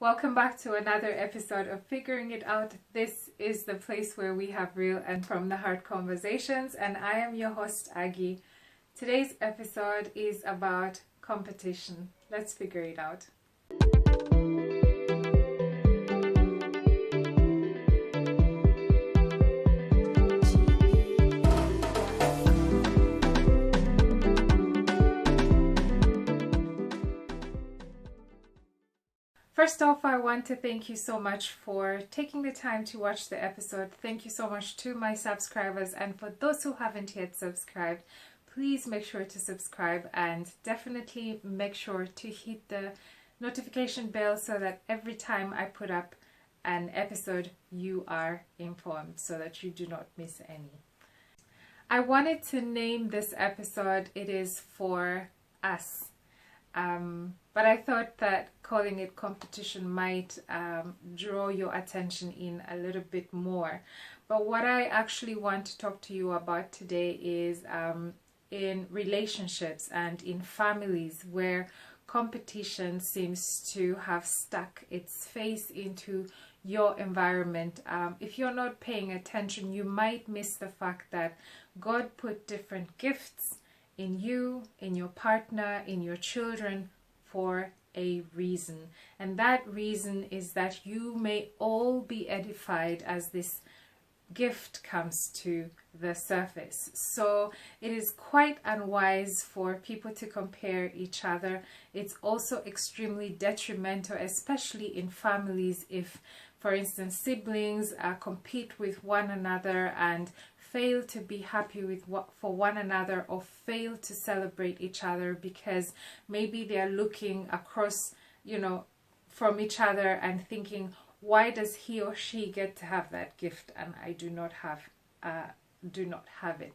Welcome back to another episode of Figuring It Out. This is the place where we have real and from the heart conversations, and I am your host, Aggie. Today's episode is about competition. Let's figure it out. First off, I want to thank you so much for taking the time to watch the episode. Thank you so much to my subscribers, and for those who haven't yet subscribed, please make sure to subscribe and definitely make sure to hit the notification bell so that every time I put up an episode, you are informed so that you do not miss any. I wanted to name this episode "It is for us." But I thought that calling it competition might draw your attention in a little bit more. But what I actually want to talk to you about today is in relationships and in families where competition seems to have stuck its face into your environment. If you're not paying attention, you might miss the fact that God put different gifts in you, in your partner, in your children for a reason. And that reason is that you may all be edified as this gift comes to the surface. So it is quite unwise for people to compare each other. It's also extremely detrimental, especially in families, if, for instance, siblings compete with one another and fail to be happy with for one another, or fail to celebrate each other because maybe they are looking across, from each other and thinking, why does he or she get to have that gift and I do not have it?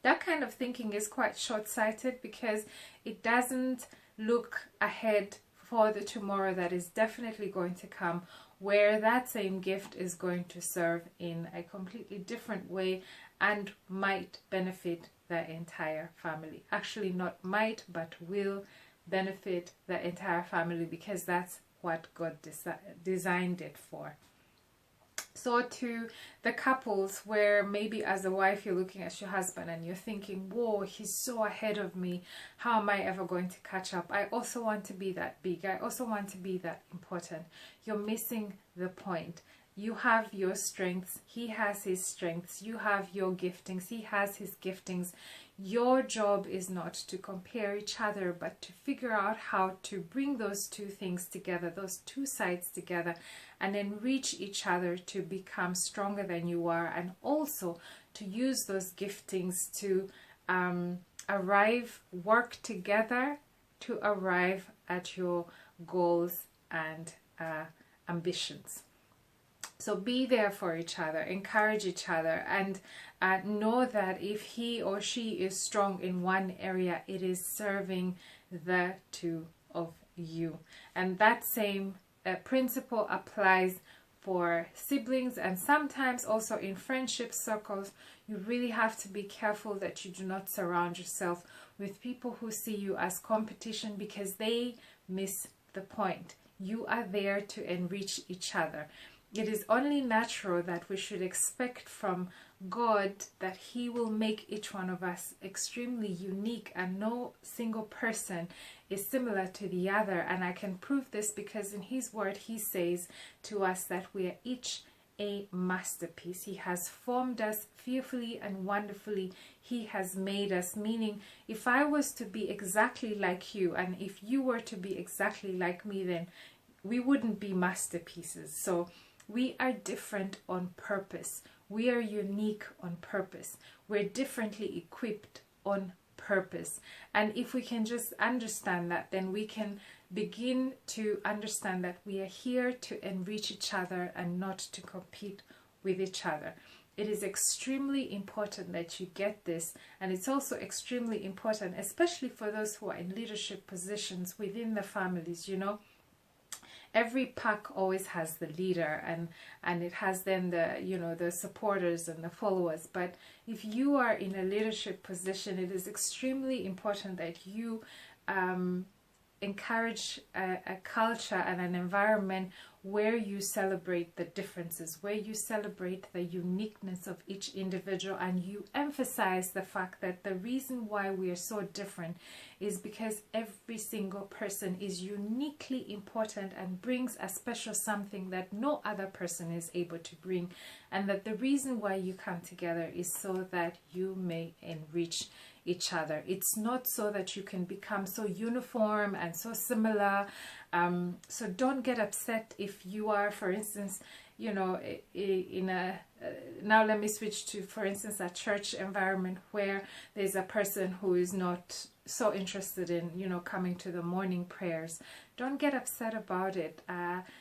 That kind of thinking is quite short-sighted because it doesn't look ahead for the tomorrow that is definitely going to come, where that same gift is going to serve in a completely different way and might benefit the entire family. Actually, not might, but will benefit the entire family, because that's what God designed it for. So to the couples where maybe as a wife you're looking at your husband and you're thinking, whoa, he's so ahead of me, how am I ever going to catch up? I also want to be that big, I also want to be that important. You're missing the point. You have your strengths, he has his strengths, you have your giftings, he has his giftings. Your job is not to compare each other, but to figure out how to bring those two things together, those two sides together, and enrich each other to become stronger than you are, and also to use those giftings to work together to arrive at your goals and ambitions. So be there for each other, encourage each other, and know that if he or she is strong in one area, it is serving the two of you. And that same principle applies for siblings, and sometimes also in friendship circles. You really have to be careful that you do not surround yourself with people who see you as competition, because they miss the point. You are there to enrich each other. It is only natural that we should expect from God that he will make each one of us extremely unique, and no single person is similar to the other. And I can prove this because in his word he says to us that we are each a masterpiece. He has formed us fearfully and wonderfully. He has made us, meaning if I was to be exactly like you and if you were to be exactly like me, then we wouldn't be masterpieces. So we are different on purpose. We are unique on purpose. We're differently equipped on purpose. And if we can just understand that, then we can begin to understand that we are here to enrich each other and not to compete with each other. It is extremely important that you get this, and it's also extremely important, especially for those who are in leadership positions within the families. Every pack always has the leader, and it has then the supporters and the followers. But if you are in a leadership position, it is extremely important that you encourage a culture and an environment where you celebrate the differences, where you celebrate the uniqueness of each individual, and you emphasize the fact that the reason why we are so different is because every single person is uniquely important and brings a special something that no other person is able to bring, and that the reason why you come together is so that you may enrich each other. It's not so that you can become so uniform and so similar. So don't get upset if you are, for instance, you know, in a now let me switch to, for instance, a church environment where there's a person who is not so interested in, you know, coming to the morning prayers. Don't get upset about it.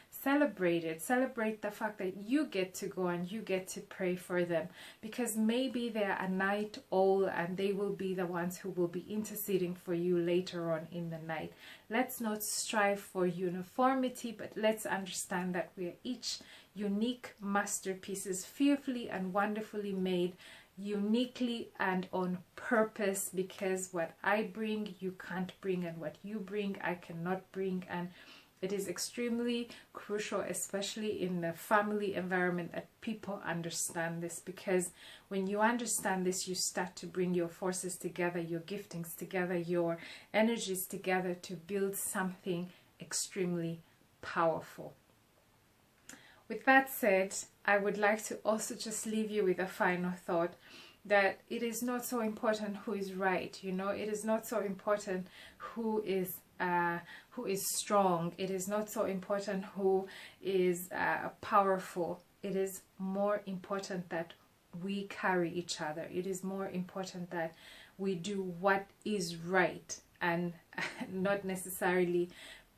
Celebrate it. Celebrate the fact that you get to go and you get to pray for them, because maybe they're a night owl and they will be the ones who will be interceding for you later on in the night. Let's not strive for uniformity, but let's understand that we are each unique masterpieces, fearfully and wonderfully made, uniquely and on purpose, because what I bring you can't bring, and what you bring I cannot bring. And it is extremely crucial, especially in the family environment, that people understand this, because when you understand this, you start to bring your forces together, your giftings together, your energies together to build something extremely powerful. With that said, I would like to also just leave you with a final thought, that it is not so important who is right, you know, it is not so important who is strong, it is not so important who is powerful. It is more important that we carry each other. It is more important that we do what is right, and not necessarily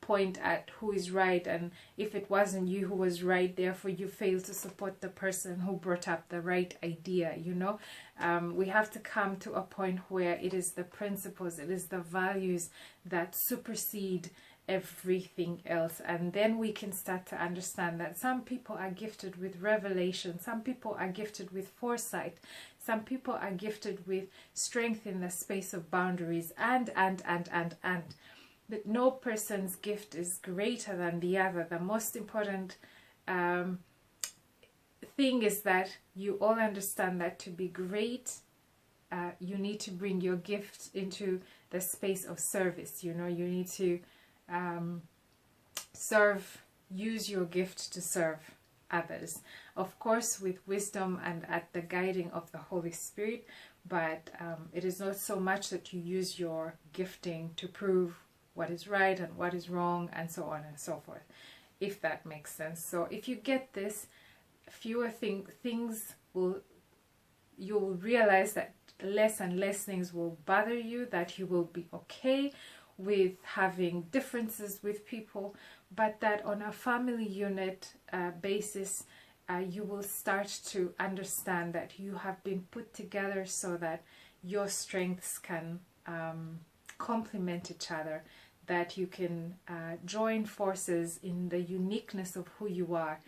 point at who is right, and if it wasn't you who was right, therefore you fail to support the person who brought up the right idea, you know. We have to come to a point where it is the principles, it is the values that supersede everything else, and then we can start to understand that some people are gifted with revelation, some people are gifted with foresight, some people are gifted with strength in the space of boundaries, and but no person's gift is greater than the other. The most important thing is that you all understand that to be great, you need to bring your gift into the space of service. You know, you need to use your gift to serve others, of course with wisdom and at the guiding of the Holy Spirit, but it is not so much that you use your gifting to prove what is right and what is wrong and so on and so forth, if that makes sense. So if you get this, fewer things will, you will realize that less and less things will bother you, that you will be okay with having differences with people, but that on a family unit basis, you will start to understand that you have been put together so that your strengths can complement each other, that you can join forces in the uniqueness of who you are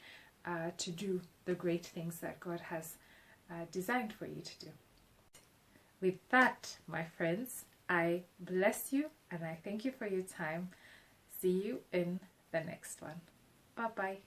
to do the great things that God has designed for you to do. With that, my friends, I bless you and I thank you for your time. See you in the next one. Bye-bye.